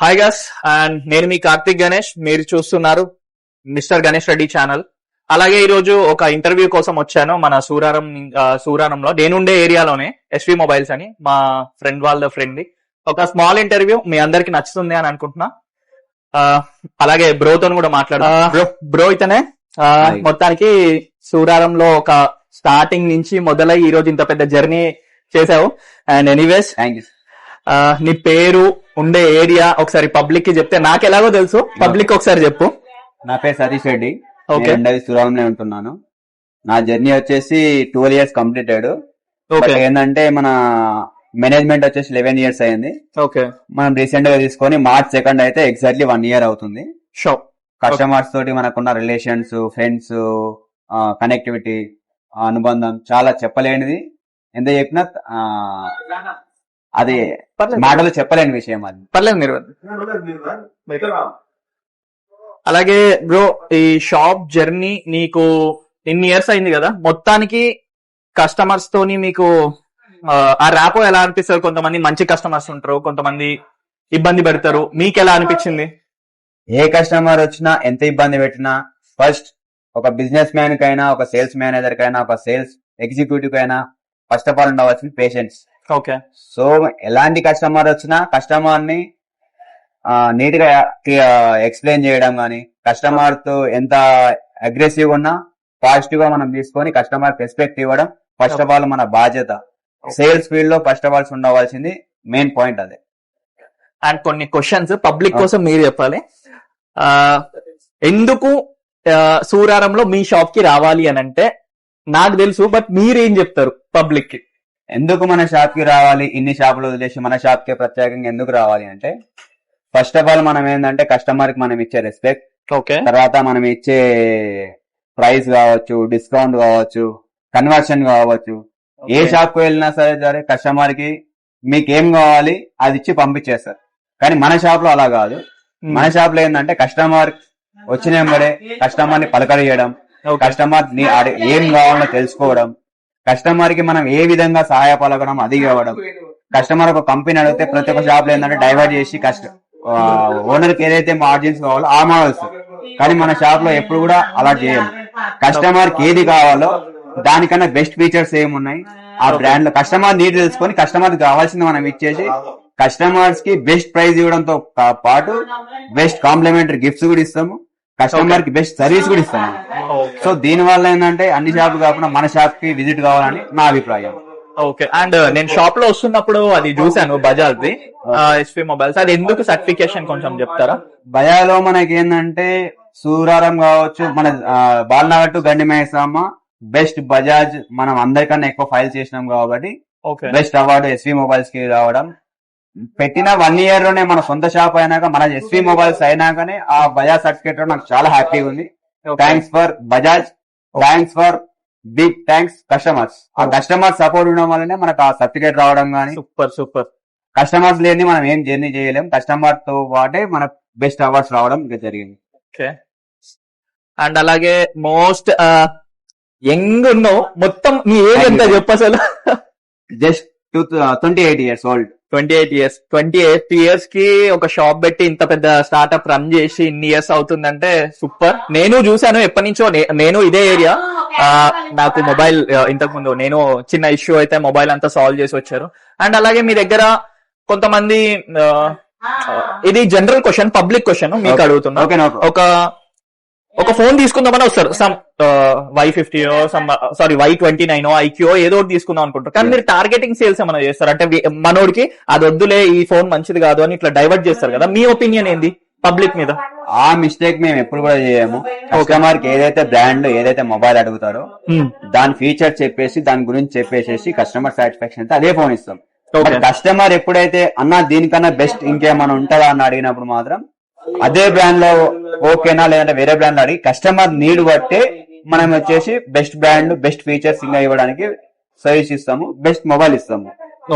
Hi గస్ and నేను మీ కార్తిక్ గణేష్. మీరు చూస్తున్నారు మిస్టర్ గణేష్ రెడ్డి ఛానల్. అలాగే ఈ రోజు ఒక ఇంటర్వ్యూ కోసం వచ్చాను మన సూరారంలో నేనుండే ఏరియాలోనే ఎస్వి మొబైల్స్ అని మా ఫ్రెండ్ వాళ్ళ ఫ్రెండ్. ఒక స్మాల్ ఇంటర్వ్యూ మీ అందరికి నచ్చుతుంది అని అనుకుంటున్నా. అలాగే బ్రోతో కూడా మాట్లాడు. బ్రో ఇతనే మొత్తానికి సూరారంలో ఒక స్టార్టింగ్ నుంచి మొదలై ఈ రోజు ఇంత పెద్ద జర్నీ చేసావు. అండ్ ఎనీవేస్ నీ పేరు, ఉండే ఏరియా ఒకసారి పబ్లిక్ కి చెప్తే నాకు ఎలాగో తెలుసు, పబ్లిక్ ఒకసారి చెప్పు. నా పేరు సతీష్ రెడ్డి, సూరారంలో ఉంటున్నాను. నా జర్నీ వచ్చేసి 12 years కంప్లీటెడ్. ఏంటంటే మన మేనేజ్మెంట్ వచ్చేసి 11 years అయింది. మనం రీసెంట్ గా తీసుకొని March 2nd అయితే ఎగ్జాక్ట్లీ 1 year అవుతుంది. కస్టమర్స్ తోటి మనకున్న రిలేషన్స్, ఫ్రెండ్స్, కనెక్టివిటీ, అనుబంధం చాలా చెప్పలేనిది. ఎంత చెప్పినా అది మాటలు చెప్పలేని విషయం. అది పర్లేదు మీరు. అలాగే బ్రో, ఈ షాప్ జర్నీ నీకు ఇన్ని ఇయర్స్ అయింది కదా, మొత్తానికి కస్టమర్స్ తోని మీకు ఆ ర్యాపో ఎలా అనిపిస్తారు? కొంతమంది మంచి కస్టమర్స్ ఉంటారు, కొంతమంది ఇబ్బంది పెడతారు. మీకు ఎలా అనిపించింది? ఏ కస్టమర్ వచ్చినా ఎంత ఇబ్బంది పెట్టినా ఫస్ట్ ఒక బిజినెస్ మ్యాన్ కైనా, ఒక సేల్స్ మేనేజర్ కైనా, ఒక సేల్స్ ఎగ్జిక్యూటివ్ కైనా ఫస్ట్ ఆఫ్ ఆల్ ఉండవలసింది పేషెన్స్. సో ఎలాంటి కస్టమర్ వచ్చినా కస్టమర్ ని నీట్ గా ఎక్స్ప్లెయిన్ చేయడం గానీ, కస్టమర్ తో ఎంత అగ్రెసివ్ ఉన్నా పాజిటివ్ గా మనం తీసుకొని కస్టమర్ రెస్పెక్ట్ ఇవ్వడం ఫస్ట్ ఆఫ్ ఆల్ మన బాధ్యత. సేల్స్ ఫీల్డ్ లో ఫస్ట్ ఆఫ్ ఆల్ ఉండవలసింది మెయిన్ పాయింట్ అదే. అండ్ కొన్ని క్వశ్చన్స్ పబ్లిక్ కోసం మీరు చెప్పాలి. ఎందుకు సూరారంలో మీ షాప్ కి రావాలి అని అంటే నాకు తెలుసు, బట్ మీరేం చెప్తారు పబ్లిక్ కి? ఎందుకు మన షాప్ కి రావాలి, ఇన్ని షాపులు వదిలేసి మన షాప్ కి ప్రత్యేకంగా ఎందుకు రావాలి అంటే, ఫస్ట్ ఆఫ్ ఆల్ మనం ఏంటంటే కస్టమర్ కి మనం ఇచ్చే రెస్పెక్ట్, తర్వాత మనం ఇచ్చే ప్రైస్ కావచ్చు, డిస్కౌంట్ కావచ్చు, కన్వర్షన్ కావచ్చు. ఏ షాప్ కు వెళ్ళినా సరే కస్టమర్ కి మీకేం కావాలి అది ఇచ్చి పంపించేస్తారు. కానీ మన షాప్ లో అలా కాదు. మన షాప్ లో ఏంటంటే కస్టమర్ వచ్చిన వెంబడే కస్టమర్ ని పలకరియడం, కస్టమర్ ని ఏం కావాలో తెలుసుకోవడం, కస్టమర్ కి మనం ఏ విధంగా సహాయపడగడం అది ఇవ్వడం. కస్టమర్ ఒక కంపెనీ అడిగితే ప్రతి ఒక్క షాప్ లో ఏంటంటే డైవర్ట్ చేసి ఓనర్ కి ఏదైతే మార్జిన్స్ కావాలో ఆ మోడల్స్. కానీ మన షాప్ లో ఎప్పుడు కూడా అలా చేయం. కస్టమర్ కి ఏది కావాలో దానికన్నా బెస్ట్ ఫీచర్స్ ఏమున్నాయి ఆ బ్రాండ్ లో కస్టమర్ నీడ్ తెలుసుకొని కస్టమర్ కావాల్సింది మనం ఇచ్చేసి కస్టమర్స్ కి బెస్ట్ ప్రైస్ ఇవ్వడంతో పాటు బెస్ట్ కాంప్లిమెంటరీ గిఫ్ట్స్ కూడా ఇస్తాము, కస్టమర్ కి బెస్ట్ సర్వీస్ కూడా ఇస్తాము. సో దీని వల్ల ఏంటంటే అన్ని షాప్ కాకుండా మన షాప్ కి విజిట్ కావాలని నా అభిప్రాయం. ఓకే. అండ్ నేను షాప్ లో వస్తున్నప్పుడు అది చూసాను, బజాజ్ ది ఎస్వి మొబైల్స్. అది ఎందుకు సర్టిఫికేషన్ కొంచెం చెప్తారా? బజాజ్ లో మనకి ఏంటంటే సూరారం కావచ్చు, మన బాలనగర్ టు గండిమేసమ్మ బెస్ట్ బజాజ్ మనం అందరికన్నా ఎక్కువ ఫైల్ చేసినాం కాబట్టి బెస్ట్ అవార్డు ఎస్వి మొబైల్స్ కి రావడం. పెట్టిన 1 year లోనే మన సొంత షాప్ అయినాక మన ఎస్వి మొబైల్స్ అయినాకనే ఆ బజాజ్ సర్టిఫికేట్ నాకు చాలా హ్యాపీగా ఉంది. Thanks for Bajaj, thanks for big thanks customers. ఆ కస్టమర్ సపోర్ట్ ఉండడం వల్లనే మనకు ఆ సర్టిఫికేట్ రావడం గానీ. సూపర్. కస్టమర్స్ లేని మనం ఏం జర్నీ చేయలేం. కస్టమర్ తో పాటే మనకు బెస్ట్ అవార్డ్స్ రావడం ఇంకా జరిగింది. అండ్ అలాగే మోస్ట్ యంగ్ ఉన్నావు, మొత్తం మీ ఏజ్ ఎంత చెప్పు అసలు? Just 28 years old. 28 years కి ఒక షాప్ పెట్టి ఇంత పెద్ద స్టార్ట్అప్ రన్ చేసి ఇన్ని ఇయర్స్ అవుతుందంటే సూపర్. నేను చూసాను ఎప్పటి నుంచో, నేను ఇదే ఏరియా. నాకు మొబైల్ ఇంతకు ముందు నేను చిన్న ఇష్యూ అయితే మొబైల్ అంతా సాల్వ్ చేసి వచ్చారు. అండ్ అలాగే మీ దగ్గర కొంతమంది, ఇది జనరల్ క్వశ్చన్, పబ్లిక్ క్వశ్చన్ మీకు అడుగుతున్నా. ఒక ఫోన్ తీసుకుందామని వస్తారు, సమ్ Y50 Y29 IQ ఏదో ఒకటి తీసుకుందాం అనుకుంటారు. కానీ మీరు టార్గెటింగ్ సేల్స్ ఏమైనా చేస్తారు అంటే మనోడికి అది వద్దులే, ఈ ఫోన్ మంచిది కాదు అని ఇట్లా డైవర్ట్ చేస్తారు కదా, మీ ఒపీనియన్ ఏంది పబ్లిక్ మీద? ఆ మిస్టేక్ మేము ఎప్పుడు కూడా చేయము. కస్టమర్ కి ఏదైతే బ్రాండ్, ఏదైతే మొబైల్ అడుగుతారో దాని ఫీచర్ చెప్పేసి దాని గురించి చెప్పేసి కస్టమర్ సాటిస్ఫాక్షన్ అయితే అదే ఫోన్ ఇస్తాం. కస్టమర్ ఎప్పుడైతే అన్నా దీనికన్నా బెస్ట్ ఇంకేమైనా ఉంటుందా అని అడిగినప్పుడు మాత్రం అదే బ్రాండ్ లో ఓకేనా లేదంటే వేరే బ్రాండ్ లో అడిగి కస్టమర్ నీడ్ బట్టే మనం వచ్చేసి బెస్ట్ బ్రాండ్, బెస్ట్ ఫీచర్స్ ఇంకా ఇవ్వడానికి సర్వీస్ ఇస్తాము, బెస్ట్ మొబైల్ ఇస్తాము.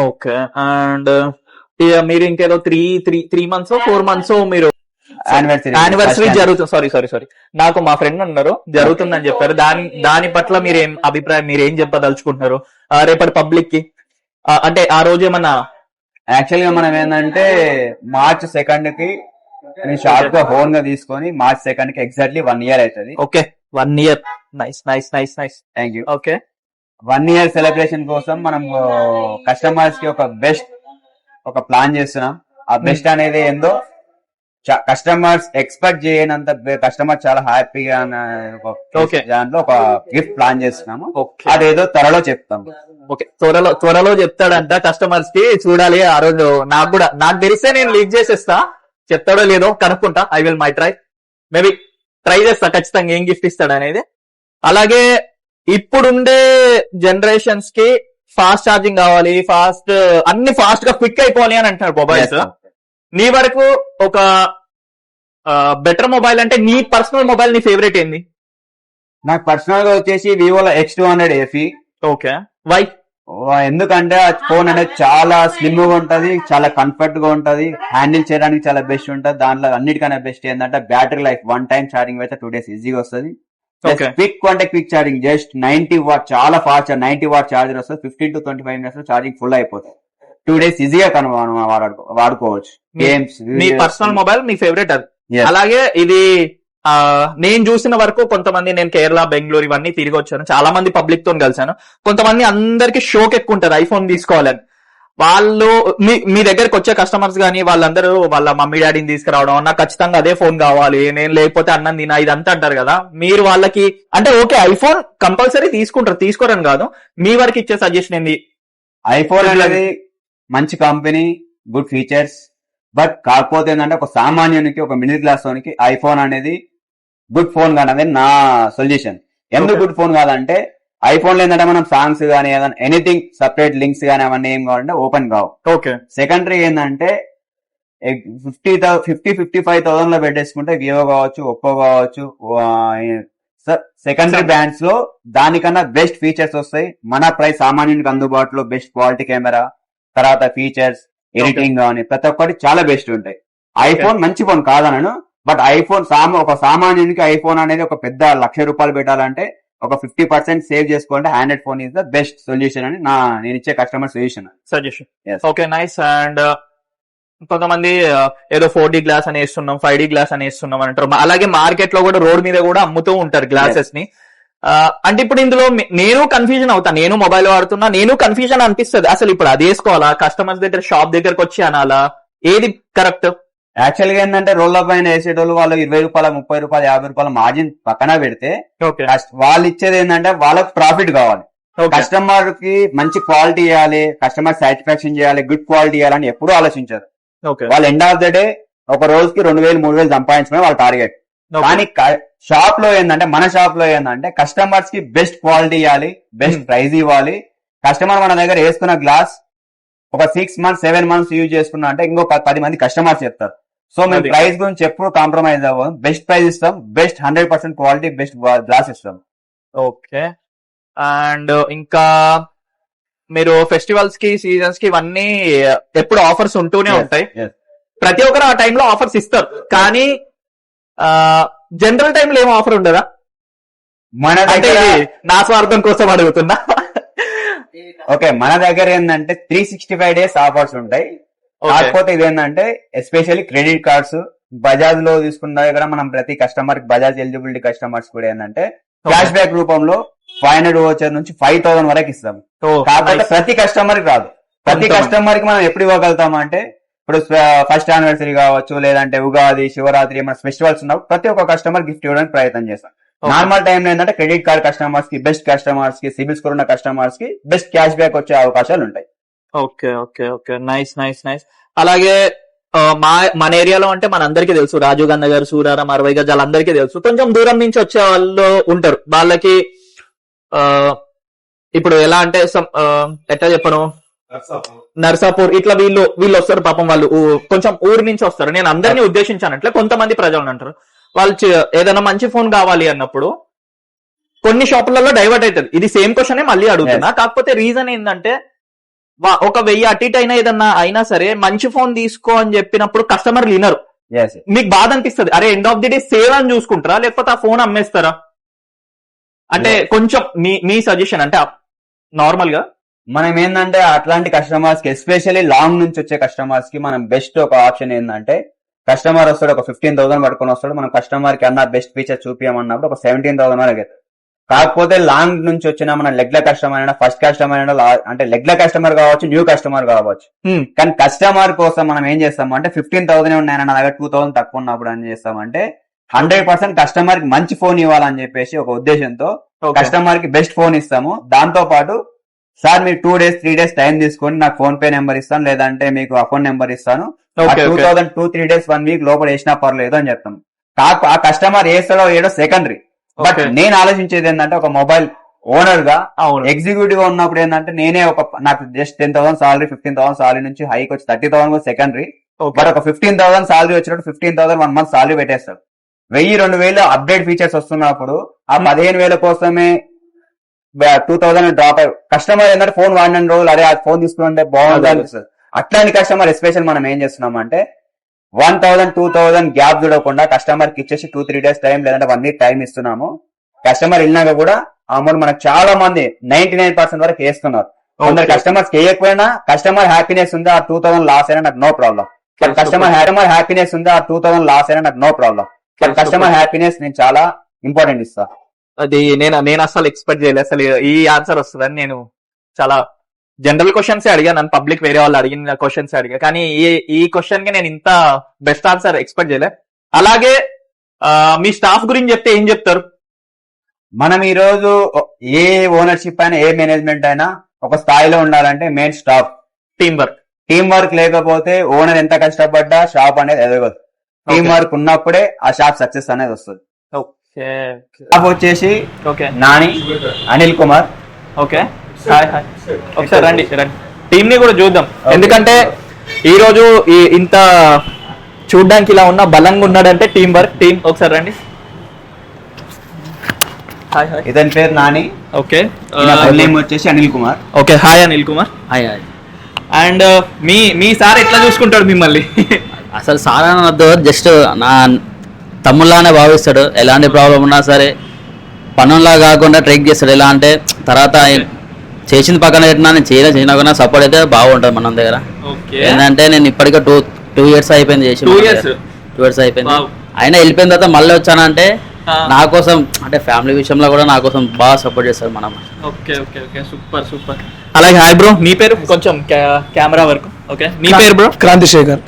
ఓకే. అండ్ మీరు ఇంకేదో 3 months 4 months మీరు యానివర్సరీ జరుగుతుంది. సారీ నాకు మా ఫ్రెండ్ అన్నారు జరుగుతుందని చెప్పారు. దాని పట్ల మీరేం అభిప్రాయం, మీరేం చెప్పదలుచుకుంటున్నారు రేపటి పబ్లిక్ కి? అంటే ఆ రోజు ఏమన్నా యాక్చువల్ గా మనం ఏంటంటే మార్చ్ 2 కి నేను షార్ప్ గా హోన్ గా తీసుకొని మార్చ్ 2 కి ఎగ్జాక్ట్లీ 1 year అవుతుంది. Okay, 1 year. Nice nice nice nice. Thank you. Okay, 1 year celebration కోసం మనం కస్టమర్స్ కి ఒక ప్లాన్ చేస్తున్నాం. ఆ బెస్ట్ అనేది ఏందో కస్టమర్స్ ఎక్స్పెక్ట్ చేయనంత కస్టమర్ చాలా హ్యాపీగా దాంట్లో ఒక గిఫ్ట్ ప్లాన్ చేస్తున్నాము. అదేదో త్వరలో చెప్తాం. ఓకే, త్వరలో చెప్తాడంట కస్టమర్స్ కి. చూడాలి ఆ రోజు. నాకు తెలిస్తే నేను లీక్ చేసేస్తా. చెప్తాడో లేదో కనుక్కుంటా. I will my maybe try చేస్తా ఖచ్చితంగా ఏం గిఫ్ట్ ఇస్తాడు అనేది. అలాగే ఇప్పుడుండే జనరేషన్స్ కి ఫాస్ట్ ఛార్జింగ్ కావాలి, అన్ని ఫాస్ట్ గా క్విక్ అయిపోవాలి అని అంటున్నారు మొబైల్స్. నీ వరకు ఒక బెటర్ మొబైల్ అంటే నీ పర్సనల్ మొబైల్, నీ ఫేవరెట్ ఏంది? నాకు పర్సనల్ గా వచ్చేసి వివోలో X200 FE. Okay, why? ఎందుకంటే ఆ ఫోన్ అనేది చాలా స్లిమ్ గా ఉంటది, చాలా కంఫర్ట్ గా ఉంటది, హ్యాండిల్ చేయడానికి చాలా బెస్ట్ ఉంటది. దాంట్లో అన్నిటికన్నా బెస్ట్ ఏంటంటే బ్యాటరీ లైఫ్ 1 time ఛార్జింగ్ అయితే 2 days ఈజీగా వస్తుంది. క్విక్ ఛార్జింగ్ జస్ట్ 90 watt, చాలా ఫాస్ట్ 90 watt ఛార్జర్ వస్తుంది. 15 to 25 minutes లో ఛార్జింగ్ ఫుల్ అయిపోతుంది. 2 days ఈజీగా వాడుకోవచ్చు. గేమ్స్. మీ పర్సనల్ మొబైల్ మీ ఫేవరెట్ అది. అలాగే ఇది నేను చూసిన వరకు కొంతమంది, నేను కేరళ, బెంగళూరు ఇవన్నీ తిరిగి వచ్చాను, చాలా మంది పబ్లిక్ తో కలిసాను. కొంతమంది అందరికి షోక్ ఎక్కువ ఉంటది ఐఫోన్ తీసుకోవాలని. వాళ్ళు మీ దగ్గరకు వచ్చే కస్టమర్స్ గానీ వాళ్ళందరూ వాళ్ళ మమ్మీ డాడీని తీసుకురావడం, నాకు ఖచ్చితంగా అదే ఫోన్ కావాలి, నేను లేకపోతే అన్నం తినా, ఇదంతా అంటారు కదా. మీరు వాళ్ళకి అంటే ఓకే ఐఫోన్ కంపల్సరీ తీసుకోరని కాదు, మీ వరకు ఇచ్చే సజెషన్ ఏంది? ఐఫోన్ అనేది మంచి కంపెనీ, గుడ్ ఫీచర్స్. బట్ కాకపోతే ఏంటంటే ఒక సామాన్యునికి, ఒక మిడిల్ క్లాస్ వానికి ఐఫోన్ అనేది గుడ్ ఫోన్ కాదనేది నా సొల్యూషన్. ఎందుకు గుడ్ ఫోన్ కాదంటే ఐఫోన్ లో ఏంటంటే మనం సాంగ్స్ కానీ ఏదైనా ఎనీథింగ్ సపరేట్ లింక్స్ కానీ అవన్నీ ఏం కావాలంటే ఓపెన్ కావు. ఓకే. సెకండరీ ఏంటంటే 50,000-55,000 లో పెట్టేసుకుంటే వివో కావచ్చు, ఒప్పో కావచ్చు, సెకండరీ బ్రాండ్స్ లో దానికన్నా బెస్ట్ ఫీచర్స్ వస్తాయి. మన ప్రైస్ సామాన్యునికి అందుబాటులో బెస్ట్ క్వాలిటీ కెమెరా, తర్వాత ఫీచర్స్, ఎడిటింగ్ కానీ ప్రతి ఒక్కటి చాలా బెస్ట్ ఉంటాయి. ఐఫోన్ మంచి ఫోన్ కాదనను, బట్ ఐఫోన్ ఒక సామాన్యునికి ఐఫోన్ అనేది ఒక పెద్ద ₹1,00,000 పెట్టాలంటే ఒక 50% సేవ్ చేసుకోవాలంటే Android phone is the best solution అని నేను ఇచ్చే customer suggestion. Okay, nice. And కొంతమంది ఏదో 4D గ్లాస్ అని వేస్తున్నాం, 5D గ్లాస్ అని వేస్తున్నాం అని అంటారు. అలాగే మార్కెట్ లో కూడా రోడ్ మీద కూడా అమ్ముతూ ఉంటారు గ్లాసెస్ ని. అంటే ఇప్పుడు ఇందులో నేను కన్ఫ్యూజన్ అవుతా. నేను మొబైల్ వాడుతున్నా, నేను కన్ఫ్యూజన్ అనిపిస్తుంది. అసలు ఇప్పుడు అది వేసుకోవాలా, కస్టమర్స్ దగ్గర షాప్ దగ్గరకు వచ్చి అనాలా, ఏది కరెక్ట్? యాక్చువల్ గా ఏంటంటే రోల్ల పైన వేసేటోళ్ళు వాళ్ళు ₹20, ₹30, ₹50 మార్జిన్ పక్కన పెడితే వాళ్ళు ఇచ్చేది ఏంటంటే వాళ్ళకి ప్రాఫిట్ కావాలి. కస్టమర్ కి మంచి క్వాలిటీ ఇవ్వాలి, కస్టమర్ సాటిస్ఫాక్షన్ చేయాలి, గుడ్ క్వాలిటీ ఇవ్వాలని ఎప్పుడూ ఆలోచించారు. వాళ్ళు ఎండ్ ఆఫ్ ద డే ఒక రోజుకి 2,000, 3,000 సంపాదించడం వాళ్ళ టార్గెట్. కానీ షాప్ లో ఏంటంటే మన షాప్ లో ఏంటంటే కస్టమర్స్ కి బెస్ట్ క్వాలిటీ ఇవ్వాలి, బెస్ట్ ప్రైస్ ఇవ్వాలి. కస్టమర్ మన దగ్గర వేసుకున్న గ్లాస్ ఒక 6 months, 7 months యూజ్ చేసుకున్నా అంటే ఇంకో 10 మంది కస్టమర్స్ చెప్తారు. సో మేము ప్రైస్ గురించి ఎప్పుడు కాంప్రమైజ్ అవ్వం, బెస్ట్ ప్రైస్ ఇస్తాం, బెస్ట్ 100% క్వాలిటీ, బెస్ట్ గ్లాస్ ఇస్తాం. ఓకే. అండ్ ఇంకా మీరు ఫెస్టివల్స్ కి, సీజన్స్ కి ఇవన్నీ ఎప్పుడు ఆఫర్స్ ఉంటూనే ఉంటాయి. ప్రతి ఒక్కరు ఆ టైంలో ఆఫర్స్ ఇస్తారు, కానీ జనరల్ టైంలో ఏం ఆఫర్ ఉండదా? మన దగ్గర నా స్వార్థం కోసం అడుగుతున్నా. ఓకే, మన దగ్గర ఏంటంటే 365 days ఆఫర్స్ ఉంటాయి. కాకపోతే ఇదేంటంటే ఎస్పెషల్లీ క్రెడిట్ కార్డ్స్, బజాజ్ లో తీసుకున్న దగ్గర మనం ప్రతి కస్టమర్ కి, బజాజ్ ఎలిజిబిలిటీ కస్టమర్స్ కూడా ఏంటంటే క్యాష్ బ్యాక్ రూపంలో 500 వోచర్ నుంచి 5,000 వరకు ఇస్తాం. కాకపోతే ప్రతి కస్టమర్ కి రాదు. ప్రతి కస్టమర్ కి మనం ఎప్పుడు ఇవ్వగలుగుతాం అంటే ఇప్పుడు ఫస్ట్ యానివర్సరీ కావచ్చు, లేదంటే ఉగాది, శివరాత్రి, మన ఫెస్టివల్స్ ఉన్నప్పుడు ప్రతి ఒక్క కస్టమర్ గిఫ్ట్ ఇవ్వడానికి ప్రయత్నం చేస్తాం. నార్మల్ టైంలో ఏంటంటే క్రెడిట్ కార్డ్ కస్టమర్స్ కి, బెస్ట్ కస్టమర్స్ కి, సిబిల్ స్కోర్ ఉన్న కస్టమర్స్ కి బెస్ట్ క్యాష్ బ్యాక్ వచ్చే అవకాశాలు ఉంటాయి. Okay okay okay, nice nice nice. అలాగే మన ఏరియాలో అంటే మనందరికీ తెలుసు, రాజీవ్ గాంధీ గారు, సూరారం, 60 గజాలు అందరికీ తెలుసు. కొంచెం దూరం నుంచి వచ్చే వాళ్ళు ఉంటారు, వాళ్ళకి ఇప్పుడు ఎలా అంటే ఎట్లా చెప్పను, నర్సాపూర్ ఇట్లా వీళ్ళు వస్తారు పాపం, వాళ్ళు కొంచెం ఊరి నుంచి వస్తారు. నేను అందరినీ ఉద్దేశించానట్లే కొంతమంది ప్రజలను అంటారు. వాళ్ళు ఏదైనా మంచి ఫోన్ కావాలి అన్నప్పుడు కొన్ని షాపులలో డైవర్ట్ అవుతుంది. ఇది సేమ్ క్వశ్చనే మళ్ళీ అడుగుతున్నా, కాకపోతే రీజన్ ఏంటంటే ఒక 1000 అటు ఇటు అయినా ఏదన్నా అయినా సరే మంచి ఫోన్ తీసుకో అని చెప్పినప్పుడు కస్టమర్లు వినరు. మీకు బాధ అనిపిస్తుంది, అరే end of the day save అని చూసుకుంటారా లేకపోతే ఆ ఫోన్ అమ్మేస్తారా? అంటే కొంచెం మీ సజెషన్ అంటే నార్మల్ గా మనం ఏంటంటే అట్లాంటి కస్టమర్స్ కి ఎస్పెషల్లీ లాంగ్ నుంచి వచ్చే కస్టమర్స్ కి మనం బెస్ట్ ఒక ఆప్షన్ ఏంటంటే కస్టమర్ వస్తాడు ఒక 15,000 పట్టుకొని వస్తాడు, మనం కస్టమర్ కి అన్న బెస్ట్ ఫీచర్ చూపించమన్నప్పుడు ఒక 17,000 వరకు అవుతుంది. కాకపోతే లాంగ్ నుంచి వచ్చిన మన లెగ్ల కస్టమర్ అయినా ఫస్ట్ కస్టమర్ అయినా అంటే లెగ్ల కస్టమర్ కావచ్చు, న్యూ కస్టమర్ కావచ్చు, కానీ కస్టమర్ కోసం మనం ఏం చేస్తామంటే 15,000 ఉన్నాయన్న నా దగ్గర 2,000 తక్కువ ఉన్నప్పుడు ఏం చేస్తామంటే 100% కస్టమర్ కి మంచి ఫోన్ ఇవ్వాలని చెప్పేసి ఒక ఉద్దేశంతో కస్టమర్ కి బెస్ట్ ఫోన్ ఇస్తాము. దాంతో పాటు సార్ మీరు 2 days 3 days టైం తీసుకోండి, నాకు ఫోన్ పే నెంబర్ ఇస్తాను, లేదంటే మీకు అకౌంట్ నెంబర్ ఇస్తాను, 2,000 2-3 days 1 week లోపల వేసినా పర్లేదు అని చెప్తాం. ఆ కస్టమర్ వేస్తాడో ఏడో సెకండరీ. బట్ నేను ఆలోచించేది ఏంటంటే ఒక మొబైల్ ఓనర్ గా ఎగ్జిక్యూటివ్ గా ఉన్నప్పుడు ఏంటంటే నేనే నాకు జస్ట్ 10,000 సాలరీ 15,000 సాలరీ నుంచి హైక్ వచ్చి 30,000 సెకండరీ. బట్ ఒక 15,000 సాలరీ వచ్చినప్పుడు 15,000 1 month సాలరీ పెట్టేస్తాడు. 1,000-2,000 అప్డేట్ ఫీచర్స్ వస్తున్నప్పుడు ఆ 15,000 కోసమే 2,000 డ్రాప్ అయ్యి కస్టమర్ ఏంటంటే ఫోన్ వాడిన రోజులు అదే ఆ ఫోన్ తీసుకుంటే బాగుంది అనిపిస్తుంది. అట్లాంటి కస్టమర్ ఎస్పెషల్ మనం ఏం చేస్తున్నాం అంటే 1,000-2,000 గ్యాప్ చూడకుండా కస్టమర్ కి ఇచ్చేసి 2-3 days టైం లేదంటే 1 week టైం ఇస్తున్నాము. కస్టమర్ వెళ్ళినాక కూడా ఆ అమౌంట్ మనకు చాలా మంది 99% వరకు వేస్తున్నారు. కొందరు కస్టమర్స్ వేయకపోయినా కస్టమర్ హ్యాపీనెస్ ఉంది, ఆ 2,000 లాస్ అయినా నాకు నో ప్రాబ్లం. కస్టమర్ హ్యాపీనెస్ ఉంది, ఆ 2,000 లాస్ అయినా నాకు నో ప్రాబ్లం. కస్టమర్ హ్యాపీనెస్ నేను చాలా ఇంపార్టెంట్ ఇస్తా. అది నేను అసలు ఎక్స్పెక్ట్ చేయలేదు అసలు ఈ ఆన్సర్ వస్తుందని. నేను చాలా జనరల్ క్వశ్చన్స్ అడిగా, నన్ను పబ్లిక్ వేరే వాళ్ళు అడిగిన క్వశ్చన్స్ అడిగా, కానీ ఈ క్వశ్చన్ కి నేను ఇంత బెస్ట్ ఆన్సర్ ఎక్స్పెక్ట్ చేయలే. అలాగే మీ స్టాఫ్ గురించి చెప్తే ఏం చెప్తారు? మనం ఈ రోజు ఏ ఓనర్షిప్ అయినా ఏ మేనేజ్మెంట్ అయినా ఒక స్థాయిలో ఉండాలంటే మెయిన్ స్టాఫ్ టీం వర్క్ లేకపోతే ఓనర్ ఎంత కష్టపడ్డా షాప్ అనేది ఎదగదు. టీం వర్క్ ఉన్నప్పుడే ఆ షాప్ సక్సెస్ అనేది వస్తుంది. స్టాఫ్ వచ్చేసి నాని, అనిల్ కుమార్. ఓకే, ఒకసారి రండి టీమ్ ని కూడా చూద్దాం. ఎందుకంటే ఈ రోజు ఇంత చూడ్డానికి ఇలా ఉన్న బలంగా ఉన్నాడంటే టీం వర్క్. టీం ఒకసారి రండి. ఇతని పేరు నాని. ఓకే, నేమ్ వచ్చేసి Anil Kumar. Okay, hi Anil Kumar. Hi. And me sir ఎట్లా చూసుకుంటాడు మిమ్మల్ని? అసలు సార్ అనొద్దు, జస్ట్ నా తమ్ముళ్ళనే భావిస్తాడు. ఎలాంటి ప్రాబ్లం ఉన్నా సరే పనుల్లా కాకుండా ట్రేక్ చేస్తాడు. ఎలా అంటే తర్వాత చేసింది పక్కన పెట్టినా నేను చేయనా కూడా సపోర్ట్ అయితే బాగుంటుంది మన దగ్గర. ఏంటంటే నేను ఇప్పటికే 2 years అయిపోయింది చేసి. 2 years అయిపోయింది. అయినా వెళ్ళిపోయిన తర్వాత మళ్ళీ వచ్చానంటే నా కోసం అంటే ఫ్యామిలీ విషయంలో కూడా నా కోసం బాగా సపోర్ట్ చేస్తారు మనం. Okay okay okay, super super. అలాగే హాయ్ బ్రో, మీ పేరు? కొంచెం కెమెరా వరకు. ఓకే, మీ పేరు బ్రో? క్రాంతి శేఖర్.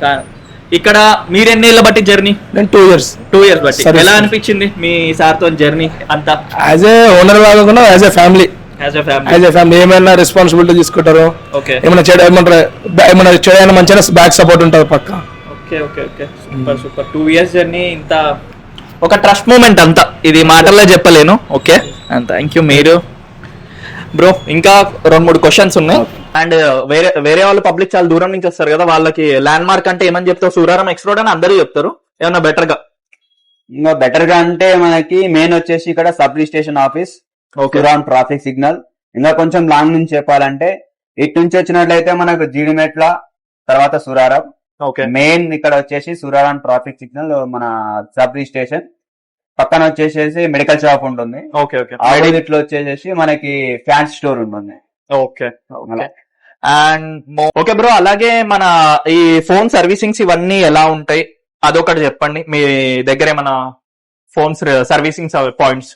ఇక్కడ మీరు ఎన్ని ఏళ్ళ బట్టి జర్నీ? నేను 2 years. 2 years బట్టి. ఎలా అనిపించింది మీ సార్ తో జర్నీ అంతా? యాజ్ ఏ ఓనర్ కాకుండా యాజ్ ఏ ఫ్యామిలీ ఏమైనా రెస్పాన్సిబిలిటీ తీసుకుంటారు. ఏమైనా చెడు మంచిగా బ్యాక్ సపోర్ట్ ఉంటుంది పక్క. Okay okay okay, super super. 2 years journey, ఇంత ఒక ట్రస్ట్ మూమెంట్ అంతా, ఇది మాటల్లో చెప్పలేను. Okay, thank you. మీరు బ్రో ఇంకా 2-3 క్వశ్చన్స్ ఉన్నాయి. అండ్ వేరే వాళ్ళు పబ్లిక్ చాలా దూరం నుంచి వస్తారు కదా, వాళ్ళకి ల్యాండ్ మార్క్ అంటే ఏమని చెప్తారు? సూరారం ఎక్స్ రోడ్ అని అందరూ చెప్తారు. ఏమన్నా బెటర్ గా? ఇంకా బెటర్ గా అంటే మనకి మెయిన్ వచ్చేసి ఇక్కడ sub registration office, Suraram traffic signal. ఇంకా కొంచెం లాంగ్ నుంచి చెప్పాలంటే ఇటు నుంచి వచ్చినట్లయితే మనకు జీడిమెట్ల, తర్వాత సూరారం. మెయిన్ ఇక్కడ వచ్చేసి సూరారం ట్రాఫిక్ సిగ్నల్, మన సబ్ రిజిస్ట్రేషన్ పక్కన వచ్చేసేసి మెడికల్ షాప్ ఉంటుంది. ఇట్లా వచ్చేసి మనకి ఫ్యాన్సీ స్టోర్ ఉంటుంది. ఓకే అండ్ ఓకే బ్రో, అలాగే మన ఈ ఫోన్ సర్వీసింగ్స్ ఇవన్నీ ఎలా ఉంటాయి అదొకటి చెప్పండి. మీ దగ్గర ఏమైనా ఫోన్స్ సర్వీసింగ్ పాయింట్స్?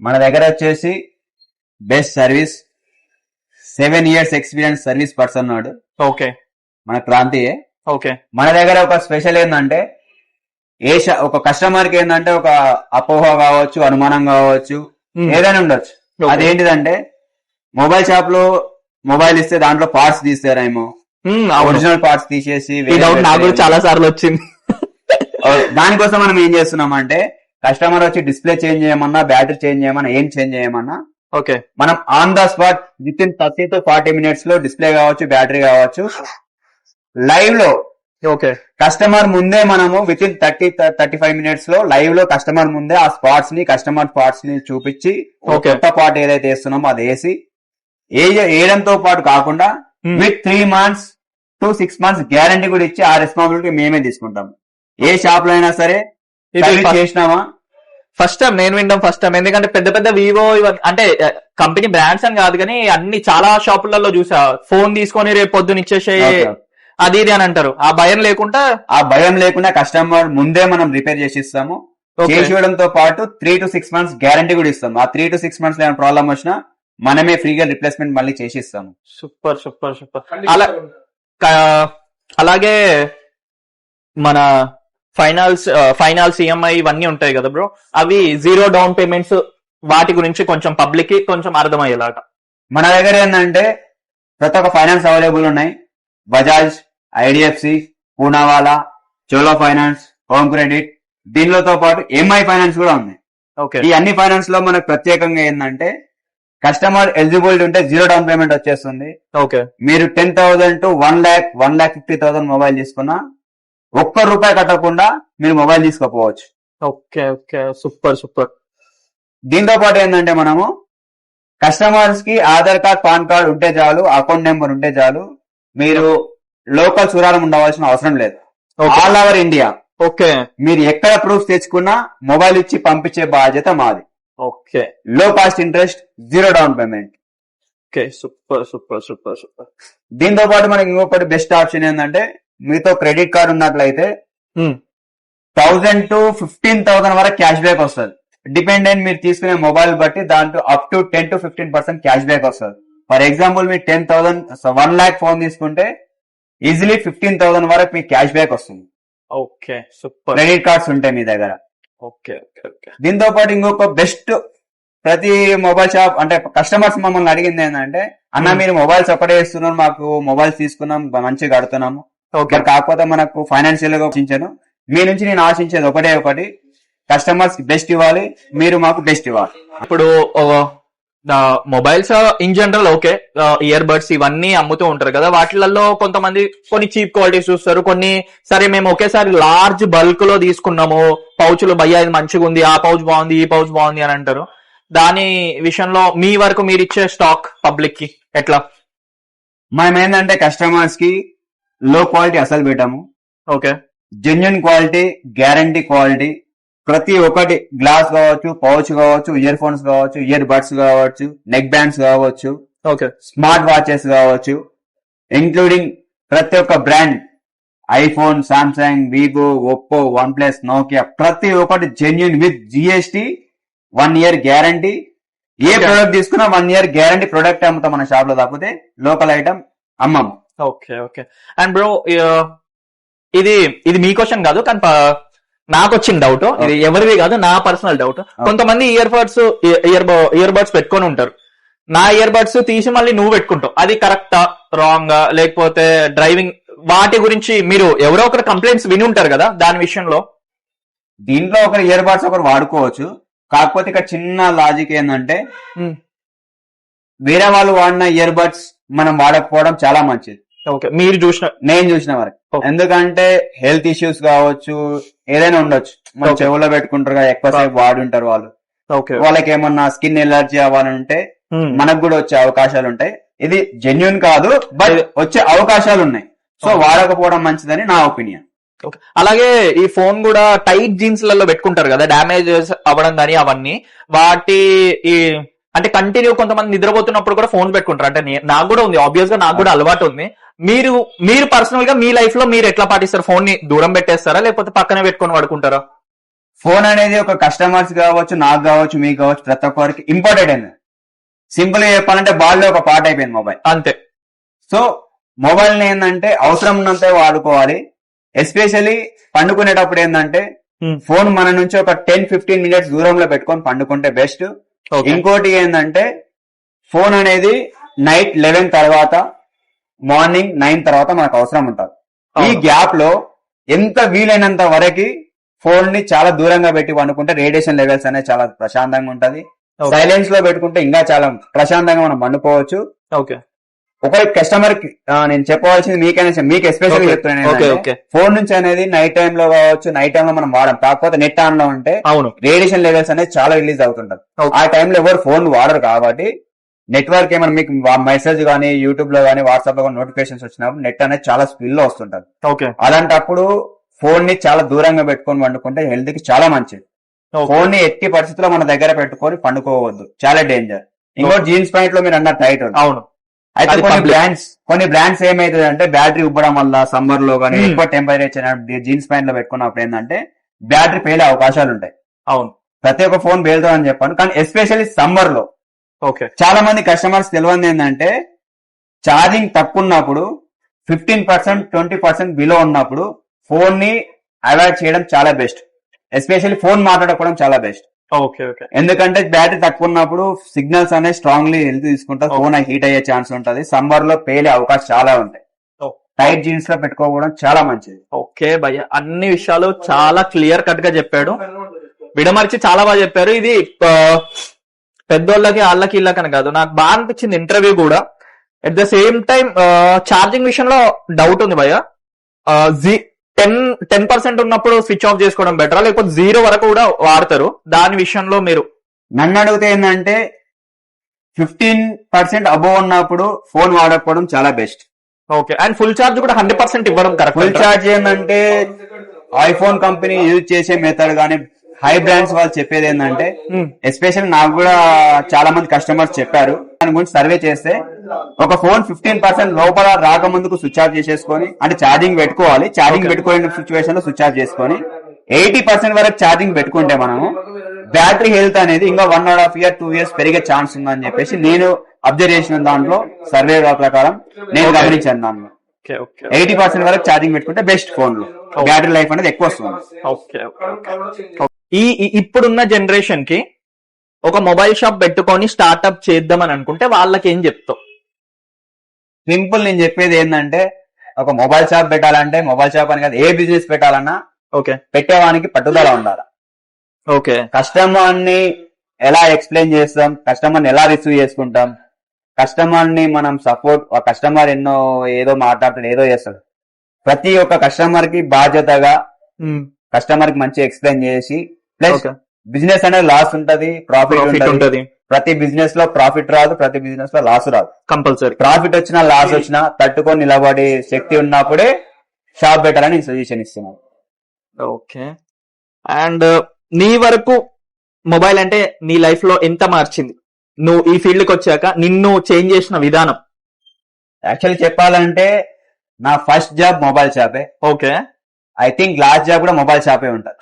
మన దగ్గర వచ్చేసి best service 7 years experience service person ఉన్నాడు. ఓకే, మన క్రాంతియే. ఓకే, మన దగ్గర ఒక స్పెషల్ ఏంటంటే ఒక కస్టమర్ కి ఏంటంటే ఒక అపోహ కావచ్చు, అనుమానం కావచ్చు, ఏదైనా ఉండొచ్చు. అదేంటిదంటే మొబైల్ షాప్ లో మొబైల్ ఇస్తే దాంట్లో పార్ట్స్ తీస్తారేమో, ఒరిజినల్ పార్ట్స్ తీసేసి నాకు చాలా సార్లు వచ్చింది. దానికోసం మనం ఏం చేస్తున్నాం అంటే కస్టమర్ వచ్చి డిస్ప్లే చేంజ్ చేయమన్నా, బ్యాటరీ చేంజ్ చేయమన్నా, ఏం చేంజ్ చేయమన్నా ఓకే మనం on the spot with in 30 to 40 minutes లో డిస్ప్లే కావచ్చు, బ్యాటరీ కావచ్చు, లైవ్ లో ఓకే కస్టమర్ ముందే మనము విత్ ఇన్ 30-35 minutes లో లైవ్ లో కస్టమర్ ముందే ఆ స్పాట్స్ ని కస్టమర్ స్పాట్స్ ని చూపించి కొత్త పార్ట్ ఏదైతే వేస్తున్నామో అది వేసి వేయడంతో పాటు కాకుండా with 3 months to 6 months guarantee కూడా ఇచ్చి ఆ రెస్పాన్సిబిలిటీ మేమే తీసుకుంటాం. ఏ షాప్ లో అయినా సరే చేసినామా ఫస్ట్ టైం నేను వినడం ఫస్ట్ టైం. ఎందుకంటే పెద్ద పెద్ద వివో అంటే కంపెనీ బ్రాండ్స్ అని కాదు కానీ అన్ని చాలా షాపులలో చూసా, ఫోన్ తీసుకొని రేపు పొద్దున ఇచ్చేసే అది ఇది అని అంటారు. ఆ భయం లేకుండా కస్టమర్ ముందే మనం రిపేర్ చేసి ఇస్తాము. చేసి ఇవ్వడంతో పాటు 3 to 6 months గ్యారంటీ కూడా ఇస్తాం. ఆ 3 to 6 months ఏమైనా ప్రాబ్లం వచ్చినా మనమే ఫ్రీగా రిప్లేస్మెంట్ మళ్ళీ చేసి ఇస్తాము. Super super super. అలాగే మన ఫైనాన్స్ ఈఎంఐ ఇవన్నీ ఉంటాయి కదా బ్రో, అవి 0 down payments వాటి గురించి కొంచెం పబ్లిక్ కి కొంచెం అర్థమయ్యేలాగా. మన దగ్గర ఏంటంటే ప్రతి ఒక్క ఫైనాన్స్ అవైలబుల్ ఉన్నాయి. Bajaj, IDFC, Poonawalla, Chola finance, home credit, దీనితో పాటు ఎంఐ ఫైనాన్స్ కూడా ఉంది. ఈ అన్ని ఫైనాన్స్ లో మనకు ప్రత్యేకంగా ఏంటంటే కస్టమర్ ఎలిజిబిలిటీ ఉంటే 0 down payment వచ్చేస్తుంది. మీరు 10,000 to 1,50,000 మొబైల్ తీసుకున్నా ₹1 కట్టకుండా మీరు మొబైల్ తీసుకోపోవచ్చు. Super super. దీంతో పాటు ఏంటంటే మనము కస్టమర్స్ కి ఆధార్ కార్డ్, పాన్ కార్డ్ ఉంటే చాలు, అకౌంట్ నెంబర్ ఉంటే చాలు, మీరు లోకల్ సురాలం ఉండవలసిన అవసరం లేదు. ఆల్ ఓవర్ ఇండియా మీరు ఎక్కడ ప్రూఫ్ తెచ్చుకున్నా మొబైల్ ఇచ్చి పంపించే బాధ్యత మాది. లో cost interest, 0 down payment. Super super super super. దీంతో పాటు మనకి ఇంకొకటి బెస్ట్ ఆప్షన్ ఏంటంటే మీతో క్రెడిట్ కార్డ్ ఉన్నట్లయితే 1,000 to 15,000 వరకు క్యాష్ బ్యాక్ వస్తుంది. డిపెండెంట్ మీరు తీసుకునే మొబైల్ బట్టి దాంట్లో up to 10 to 15% cash back వస్తుంది. ఫర్ ఎగ్జాంపుల్ మీరు 10,000 1 lakh ఫోన్ తీసుకుంటే ఈజీలీ 15,000 వరకు మీకు క్యాష్ బ్యాక్ వస్తుంది. సూపర్. క్రెడిట్ కార్డ్స్ ఉంటాయి మీ దగ్గర. దీంతో పాటు ఇంకొక బెస్ట్, ప్రతి మొబైల్ షాప్ అంటే కస్టమర్స్ మమ్మల్ని అడిగింది ఏంటంటే అన్న మీరు మొబైల్స్ ఒకటే ఇస్తున్నారు, మాకు మొబైల్స్ తీసుకున్నాం మంచిగా కడుతున్నాము, కాకపోతే మనకు ఫైనాన్షియల్ గా ఆశించాను, మీ నుంచి నేను ఆశించేది ఒకటి కస్టమర్స్ కి బెస్ట్ ఇవ్వాలి, మీరు మాకు బెస్ట్ ఇవ్వాలి. ఇప్పుడు mobiles in general ear buds ఇవన్నీ అమ్ముతూ ఉంటారు కదా, వాటిలలో కొంతమంది కొన్ని చీప్ క్వాలిటీస్ చూస్తారు, కొన్ని సరే మేము ఒకేసారి లార్జ్ బల్క్ లో తీసుకున్నాము, పౌచ్లు భయ్యా ఇది మంచిగా ఉంది, ఆ పౌచ్ బాగుంది, ఈ పౌచ్ బాగుంది అని అంటారు. దాని విషయంలో మీ వరకు మీరు ఇచ్చే స్టాక్ పబ్లిక్ కి ఎట్లా? మనం ఏంటంటే కస్టమర్స్ కి లో క్వాలిటీ అసలు పెట్టాము. జెన్యున్ క్వాలిటీ, గ్యారంటీ క్వాలిటీ, ప్రతి ఒక్కటి గ్లాస్ కావచ్చు, పౌచ్ కావచ్చు, ఇయర్ ఫోన్స్ కావచ్చు, ఇయర్ బడ్స్ కావచ్చు, నెక్ బ్యాండ్స్ కావచ్చు, స్మార్ట్ వాచెస్ కావచ్చు, ఇంక్లూడింగ్ ప్రతి ఒక్క brand iPhone, Samsung, Vivo, Oppo, OnePlus, Nokia, ప్రతి ఒక్కటి genuine with GST, 1 year guarantee. A product తీసుకున్నా 1 year గ్యారంటీ ప్రొడక్ట్ అమ్ముతాం మన షాప్ లో, తప్పితే లోకల్ ఐటమ్ అమ్మం. అండ్ బ్రో ఇది మీ క్వశ్చన్ కాదు కానీ నాకు వచ్చిన డౌట్, ఇది ఎవరిది కాదు, నా పర్సనల్ డౌట్. కొంతమంది ఇయర్ బడ్స్ పెట్టుకొని ఉంటారు, నా ఇయర్ బడ్స్ తీసి మళ్ళీ నువ్వు పెట్టుకుంటావు, అది కరెక్టా రాంగా, లేకపోతే డ్రైవింగ్ వాటి గురించి మీరు ఎవరో ఒకరు కంప్లైంట్స్ విని ఉంటారు కదా దాని విషయంలో? దీంట్లో ఒకరు ఇయర్ బడ్స్ ఒకరు వాడుకోవచ్చు, కాకపోతే ఇక్కడ చిన్న లాజిక్ ఏంటంటే వేరే వాళ్ళు వాడిన ఇయర్ బడ్స్ మనం వాడకపోవడం చాలా మంచిది. నేను చూసిన వరకు. ఎందుకంటే హెల్త్ ఇష్యూస్ కావచ్చు, ఏదైనా ఉండొచ్చు, మన చెవులో పెట్టుకుంటారు కదా, ఎక్కువసేపు వాడి ఉంటారు వాళ్ళు, వాళ్ళకి ఏమన్నా స్కిన్ ఎలర్జీ అవ్వాలంటే మనకు కూడా వచ్చే అవకాశాలు ఉంటాయి. ఇది జెన్యున్ కాదు, బట్ వచ్చే అవకాశాలు ఉన్నాయి. సో వాడకపోవడం మంచిదని నా ఒపీనియన్. అలాగే ఈ ఫోన్ కూడా టైట్ జీన్స్ లలో పెట్టుకుంటారు కదా, డ్యామేజెస్ అవ్వడం కానీ అవన్నీ, వాటి అంటే కంటిన్యూ కొంతమంది నిద్రపోతున్నప్పుడు కూడా ఫోన్ పెట్టుకుంటారు. అంటే నాకు కూడా ఉంది, ఆబ్వియస్ గా నాకు కూడా అలవాటు ఉంది. మీరు పర్సనల్ గా మీ లైఫ్ లో మీరు ఎట్లా పాటిస్తారు? ఫోన్ ని దూరం పెట్టేస్తారా లేకపోతే పక్కనే పెట్టుకొని వాడుకుంటారా? ఫోన్ అనేది ఒక కస్టమర్స్ కావచ్చు, నాకు కావచ్చు, మీకు కావచ్చు, ప్రతి ఒక్కరికి ఇంపార్టెంట్ అయింది. సింపుల్ గా చెప్పాలంటే బాల్ లో ఒక పార్ట్ అయిపోయింది మొబైల్, అంతే. సో మొబైల్ ని ఏంటంటే అవసరం ఉన్నంత వాడుకోవాలి. ఎస్పెషల్లీ పండుకునేటప్పుడు ఏంటంటే ఫోన్ మన నుంచి ఒక 10-15 minutes దూరంలో పెట్టుకొని పండుకుంటే బెస్ట్. ఇంకోటి ఏంటంటే ఫోన్ అనేది నైట్ 11 తర్వాత, మార్నింగ్ 9 తర్వాత మనకు అవసరం ఉంటుంది. ఈ గ్యాప్ లో ఎంత వీలైనంత వరకు ఫోన్ ని చాలా దూరంగా పెట్టి పండుకుంటే రేడియేషన్ లెవెల్స్ అనేది చాలా ప్రశాంతంగా ఉంటది. సైలెన్స్ లో పెట్టుకుంటే ఇంకా చాలా ప్రశాంతంగా మనం పండుకోవచ్చు. ఒక కస్టమర్ కి నేను చెప్పవలసింది మీకైనా, మీకు ఎస్పెషల్ చెప్తున్నాను, ఫోన్ నుంచి అనేది నైట్ టైమ్ లో కావచ్చు, నైట్ టైమ్ లో మనం వాడం, కాకపోతే నెట్ ఆన్ లో ఉంటే రేడియేషన్ లెవెల్స్ అనేది చాలా రిలీజ్ అవుతుంటది. ఆ టైంలో ఎవరు ఫోన్ వాడరు కాబట్టి నెట్వర్క్ ఏమైనా మీకు మెసేజ్ గానీ, యూట్యూబ్ లో గానీ, వాట్సాప్ లో గానీ నోటిఫికేషన్స్ వచ్చినప్పుడు నెట్ అనేది చాలా స్పీడ్ లో వస్తుంటది. అలాంటప్పుడు ఫోన్ ని చాలా దూరంగా పెట్టుకొని వండుకుంటే హెల్త్ కి చాలా మంచిది. ఫోన్ ని ఎట్టి పరిస్థితుల్లో మన దగ్గర పెట్టుకొని పండుకోవద్దు, చాలా డేంజర్. ఇంకోటి జీన్స్ ప్యాంట్ లో మీరు అన్న టైట్ అవును. అయితే కొన్ని బ్రాండ్స్ ఏమైతుంది అంటే బ్యాటరీ ఉబ్బడం వల్ల సమ్మర్ లో కానీ ఎక్కువ టెంపరేచర్ జీన్స్ ప్యాంట్ లో పెట్టుకున్నప్పుడు ఏంటంటే బ్యాటరీ పేలే అవకాశాలు ఉంటాయి. అవును, ప్రతి ఒక్క ఫోన్ పేలుతామని చెప్పాను, కానీ ఎస్పెషల్లీ సమ్మర్ లో ఓకే. చాలా మంది కస్టమర్స్ తెలియదు ఏంటంటే ఛార్జింగ్ తక్కువ ఉన్నప్పుడు 15% 20% బిలో ఉన్నప్పుడు ఫోన్ ని అవాయిడ్ చేయడం చాలా బెస్ట్. ఎస్పెషల్లీ ఫోన్ మాట్లాడుకోవడం చాలా బెస్ట్. Okay okay. ఎందుకంటే బ్యాటరీ తక్కువ ఉన్నప్పుడు సిగ్నల్స్ అనేది స్ట్రాంగ్లీ హెల్త్ తీసుకుంటారు, ఫోన్ హీట్ అయ్యే ఛాన్స్ ఉంటది, సమ్మర్ లో పేలే అవకాశం చాలా ఉంటాయి. టైట్ జీన్స్ లో పెట్టుకోవడం చాలా మంచిది. ఓకే భయ్య, అన్ని విషయాలు చాలా క్లియర్ కట్ గా చెప్పాడు, విడమర్చి చాలా బాగా చెప్పారు. ఇది పెద్దోళ్ళకి వాళ్ళకి ఇళ్ళకని కాదు, నాకు బాగా అనిపించింది ఇంటర్వ్యూ కూడా. At the same time charging విషయంలో డౌట్ ఉంది భయ్య. 10% ఉన్నప్పుడు స్విచ్ ఆఫ్ చేసుకోవడం బెటరా, లేకపోతే 0 వరకు కూడా వాడతారు? దాని విషయంలో మీరు నన్ను అడిగితే ఏంటంటే 15% అబోవ్ ఉన్నప్పుడు ఫోన్ వాడకపోవడం చాలా best. Okay. And full charge కూడా 100% ఇవ్వడం కరెక్ట్. ఫుల్ ఛార్జ్ ఏంటంటే ఐఫోన్ కంపెనీ యూజ్ చేసే మెథడ్ గానీ హై బ్రాండ్స్ వాళ్ళు చెప్పేది ఏంటంటే, ఎస్పెషల్ నాకు కూడా చాలా మంది కస్టమర్స్ చెప్పారు, దాని గురించి సర్వే చేస్తే ఒక ఫోన్ 15% లోపల రాకముందుకు స్విచ్ ఆఫ్ చేసేసుకొని, అంటే ఛార్జింగ్ పెట్టుకోవాలి, ఛార్జింగ్ పెట్టుకోలేని సిచ్యువేషన్ లో స్విచ్ ఆఫ్ చేసుకొని 80% వరకు ఛార్జింగ్ పెట్టుకుంటే మనము బ్యాటరీ హెల్త్ అనేది ఇంకా 1.5 year 2 years పెరిగే ఛాన్స్ ఉందని చెప్పేసి నేను అబ్జర్వ్ చేసిన దాంట్లో, సర్వే ప్రకారం నేను గమనించాను. దాంట్లో 80% వరకు ఛార్జింగ్ పెట్టుకుంటే బెస్ట్, ఫోన్ లో బ్యాటరీ లైఫ్ అనేది ఎక్కువ వస్తుంది. ఇప్పుడున్న జనరేషన్ కి ఒక మొబైల్ షాప్ పెట్టుకొని స్టార్ట్అప్ చేద్దామని అనుకుంటే వాళ్ళకి ఏం చెప్తావు? సింపుల్, నేను చెప్పేది ఏంటంటే ఒక మొబైల్ షాప్ పెట్టాలంటే, మొబైల్ షాప్ అని కాదు, ఏ బిజినెస్ పెట్టాలన్నా ఓకే పెట్టేవానికి పట్టుదల ఉండాలి. ఓకే. కస్టమర్ ని ఎలా ఎక్స్ప్లెయిన్ చేస్తాం, కస్టమర్ ని ఎలా రిసీవ్ చేసుకుంటాం, కస్టమర్ ని మనం సపోర్ట్, కస్టమర్ ఏదో మాట్లాడతాడు, ఏదో చేస్తాడు, ప్రతి ఒక్క కస్టమర్ కి బాధ్యతగా కస్టమర్ కి మంచి ఎక్స్ప్లెయిన్ చేసి, ప్లస్ బిజినెస్ అనేది లాస్ ఉంటది, ప్రాఫిట్ ఉంటది. ప్రతి బిజినెస్ లో ప్రాఫిట్ రాదు, ప్రతి బిజినెస్ లో లాస్ రాదు. కంపల్సరీ ప్రాఫిట్ వచ్చినా లాస్ వచ్చినా తట్టుకొని నిలబడే శక్తి ఉన్నప్పుడే షాప్ పెట్టాలని నేను సజెషన్ ఇస్తున్నాను. ఓకే. అండ్ నీ వరకు మొబైల్ అంటే నీ లైఫ్ లో ఎంత మార్చింది? నువ్వు ఈ ఫీల్డ్ కి వచ్చాక నిన్ను చేంజ్ చేసిన విధానం? యాక్చువల్లీ చెప్పాలంటే నా ఫస్ట్ జాబ్ మొబైల్ షాపే. Okay. I think last job కూడా మొబైల్ షాపే ఉంటుంది.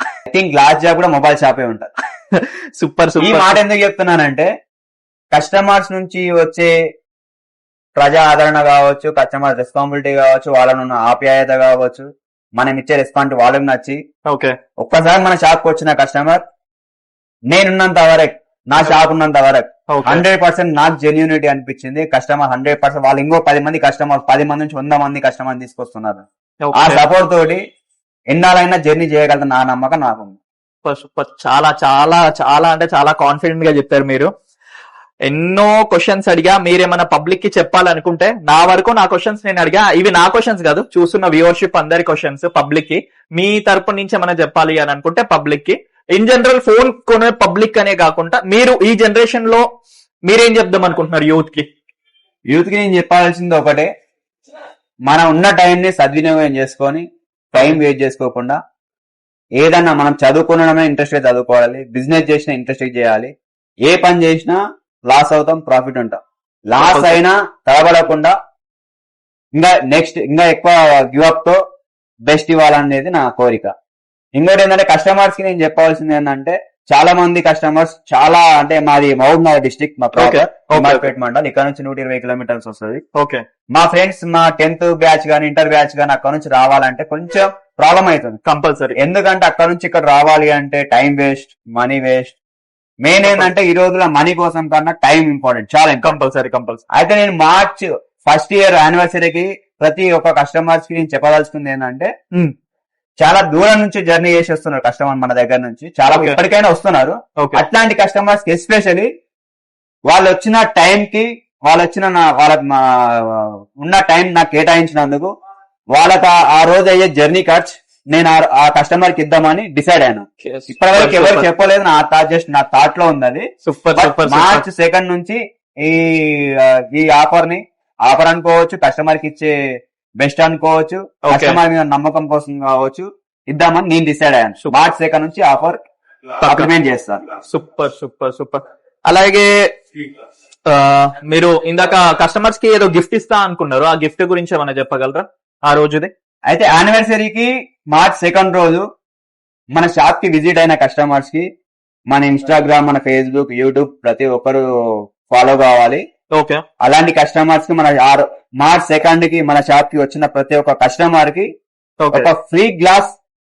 సూపర్ ఈ మాట ఎందుకు చెప్తున్నానంటే, కస్టమర్స్ నుంచి వచ్చే ప్రజా ఆదరణ కావచ్చు, కస్టమర్ రెస్పాన్సిబిలిటీ కావచ్చు, వాళ్ళను ఉన్న ఆప్యాయత కావచ్చు, మనం ఇచ్చే రెస్పాన్స్ వాళ్ళకి నచ్చి, ఓకే, ఒక్కసారి మన షాప్ కి వచ్చిన కస్టమర్ నేనున్నంత వరకు, నా షాప్ ఉన్నంత వరకు 100% నాకు జెన్యూనిటీ అనిపించింది. కస్టమర్ 100% వాళ్ళు ఇంకో 10 మంది కస్టమర్, 10 మంది నుంచి 100 మంది కస్టమర్ తీసుకొస్తున్నారు. ఆ సపోర్ట్ తోటి ఎన్నాళ్ళైనా జర్నీ చేయగలుగుతా, నా నమ్మకం నాకు. సూపర్. చాలా చాలా చాలా అంటే చాలా కాన్ఫిడెంట్ గా చెప్పారు మీరు. ఎన్నో క్వశ్చన్స్ అడిగా, మీరేమైనా పబ్లిక్ కి చెప్పాలనుకుంటే, నా వరకు నా క్వశ్చన్స్ నేను అడిగా, ఇవి నా క్వశ్చన్స్ కాదు, చూస్తున్న వ్యూవర్షిప్ అందరి క్వశ్చన్స్ పబ్లిక్ కి. మీ తరపు నుంచి ఏమైనా చెప్పాలి అని అనుకుంటే పబ్లిక్ కి, ఇన్ జనరల్ ఫోన్ కొనే పబ్లిక్ అనే కాకుండా మీరు ఈ జనరేషన్ లో మీరేం చెప్దాం అనుకుంటున్నారు యూత్ కి? నేను చెప్పాల్సింది ఒకటే, మనం ఉన్న టైం ని సద్వినియోగం చేసుకొని, టైం వేస్ట్ చేసుకోకుండా, ఏదన్నా మనం చదువుకోవడమే ఇంట్రెస్ట్ చదువుకోవాలి, బిజినెస్ చేసినా ఇంట్రెస్ట్ చేయాలి. ఏ పని చేసినా లాస్ అవుతాం, ప్రాఫిట్ ఉంటాం. లాస్ అయినా తడబడకుండా ఇంకా ఎక్కువ గివప్ తో బెస్ట్ ఇవ్వాలనేది నా కోరిక. ఇంకోటి ఏంటంటే కస్టమర్స్ కి నేను చెప్పాల్సింది ఏంటంటే, చాలా మంది కస్టమర్స్ చాలా, అంటే మాది మహబూబ్నగర్ డిస్ట్రిక్ట్, మా ప్రాపర్ మండల్, ఇక్కడ నుంచి 120 కిలోమీటర్స్ వస్తుంది. ఓకే. మా ఫ్రెండ్స్ మా 10th బ్యాచ్ గానీ ఇంటర్ బ్యాచ్ గానీ అక్కడ నుంచి రావాలంటే కొంచెం ప్రాబ్లం అవుతుంది కంపల్సరీ. ఎందుకంటే అక్కడ నుంచి ఇక్కడ రావాలి అంటే time waste, money waste. Main ఏంటంటే ఈ రోజుల్లో మనీ కోసం కన్నా టైం ఇంపార్టెంట్, చాలా కంపల్సరీ. అయితే నేను మార్చ్ ఫస్ట్ ఇయర్ యానివర్సరీకి ప్రతి ఒక్క కస్టమర్స్ కి నేను చెప్పదలుచుకుంది ఏంటంటే, చాలా దూరం నుంచి జర్నీ చేసి వస్తున్నారు కస్టమర్ మన దగ్గర నుంచి, చాలా ఇప్పటికైనా వస్తున్నారు. అట్లాంటి కస్టమర్స్ కి ఎస్పెషల్లీ వాళ్ళు వచ్చిన టైం కి, వాళ్ళ ఉన్న టైం నాకు కేటాయించినందుకు వాళ్ళకి ఆ రోజు అయ్యే జర్నీ ఖర్చు నేను ఆ కస్టమర్ కి ఇద్దామని డిసైడ్ అయ్యాను. ఇప్పటివరకు ఎవరు చెప్పలేదు, నా థాట్ లో ఉంది అది. మార్చ్ 2 నుంచి ఈ ఆఫర్ అనుకోవచ్చు, కస్టమర్ కి ఇచ్చే బెస్ట్ అనుకోవచ్చు, కస్టమర్ మీద నమ్మకం కోసం కావచ్చు, ఇద్దామని నేను డిసైడ్ అయ్యాను. మార్చ్ 2 నుంచి ఆఫర్ కాంప్లిమెంట్ చేస్తాను. Super super super. అలాగే మీరు ఇందాక కస్టమర్స్ కి ఏదో గిఫ్ట్ ఇస్తా అనుకున్నారు, ఆ గిఫ్ట్ గురించి ఏమైనా చెప్పగలరా ఆ రోజుది? అయితే యానివర్సరీకి March 2 రోజు మన షాప్ కి విజిట్ అయిన కస్టమర్స్ కి మన ఇన్స్టాగ్రామ్, మన ఫేస్బుక్, యూట్యూబ్ ప్రతి ఒక్కరు ఫాలో కావాలి. ఓకే. అలాంటి కస్టమర్స్ కి మన March 2 కి మన షాప్ కి వచ్చిన ప్రతి ఒక్క కస్టమర్ కి ఒక ఫ్రీ గ్లాస్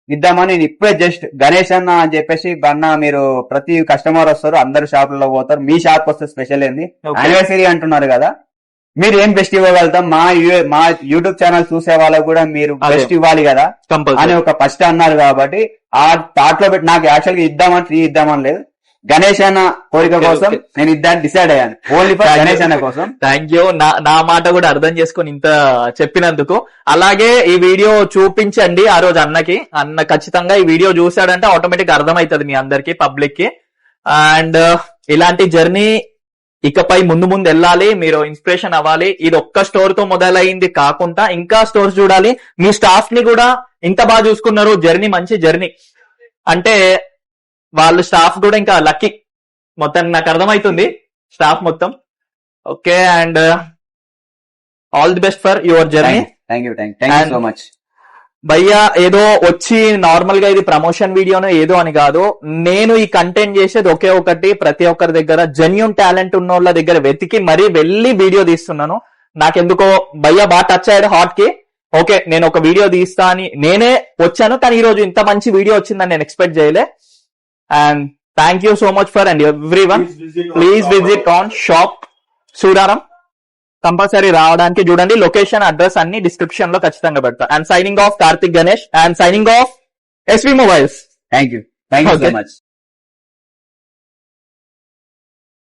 ఇద్దామని నేను ఇప్పుడే జస్ట్ గణేష్ అన్న అని చెప్పేసి బన్న మీరు ప్రతి కస్టమర్ వస్తారు, అందరు షాపులలో పోతారు, మీ షాప్ వస్తే స్పెషల్ ఏంది యానివర్సరీ అంటున్నారు కదా, మీరు ఏం బెస్ట్ ఇవ్వగలుగుతాం, మా యూట్యూబ్ ఛానల్ చూసే వాళ్ళకు కూడా మీరు బెస్ట్ ఇవ్వాలి కదా అని ఒక ఫస్ట్ అన్నారు. కాబట్టి ఆ థాట్ లో పెట్టి నాకు యాక్చువల్ గా ఇద్దామని ఫ్రీ ఇద్దామని లేదు, గణేష్ అన్న కోరిక కోసం నేను ఇద్దాన్ని డిసైడ్ అయ్యాను, ఓన్లీ ఫర్ గణేష్ అన్న కోసం. థ్యాంక్ యూ, నా మాట కూడా అర్థం చేసుకొని ఇంత చెప్పినందుకు. అలాగే ఈ వీడియో చూపించండి ఆ రోజు అన్నకి, అన్న ఖచ్చితంగా ఈ వీడియో చూసాడంటే ఆటోమేటిక్ అర్థమవుతుంది మీ అందరికి, పబ్లిక్ కి. అండ్ ఇలాంటి జర్నీ ఇకపై ముందు ముందు వెళ్ళాలి, మీరు ఇన్స్పిరేషన్ అవ్వాలి. ఇది ఒక్క స్టోర్ తో మొదలైంది కాకుండా ఇంకా స్టోర్స్ చూడాలి. మీ స్టాఫ్ ని కూడా ఇంత బాగా చూసుకున్నారు, జర్నీ మంచి జర్నీ అంటే వాళ్ళ స్టాఫ్ కూడా ఇంకా లక్కీ, మొత్తం నాకు అర్థమవుతుంది స్టాఫ్ మొత్తం. Okay, and all the best for your journey. Thank you so much భయ్యా. ఏదో వచ్చి నార్మల్ గా ఇది ప్రమోషన్ వీడియోనో ఏదో అని కాదు, నేను ఈ కంటెంట్ చేసేది ఒకే ఒకటి, ప్రతి ఒక్కరి దగ్గర జెన్యూన్ టాలెంట్ ఉన్న వాళ్ళ దగ్గర వెతికి మరీ వెళ్ళి వీడియో తీస్తున్నాను. నాకెందుకో భయ్యా బాగా టచ్ అయ్యాడు హార్ట్ కి. ఓకే, నేను ఒక వీడియో తీస్తా అని నేనే వచ్చాను, కానీ ఈ రోజు ఇంత మంచి వీడియో వచ్చిందని నేను ఎక్స్పెక్ట్ చేయలే. And thank you so much for and everyone. Please visit on shop Suraram. Compulsory రావడానికి చూడండి, లొకేషన్ అడ్రస్ అన్ని డిస్క్రిప్షన్ లో ఖచ్చితంగా పెడతా. And signing off Karthik Ganesh and signing off SV Mobiles. Thank you so much.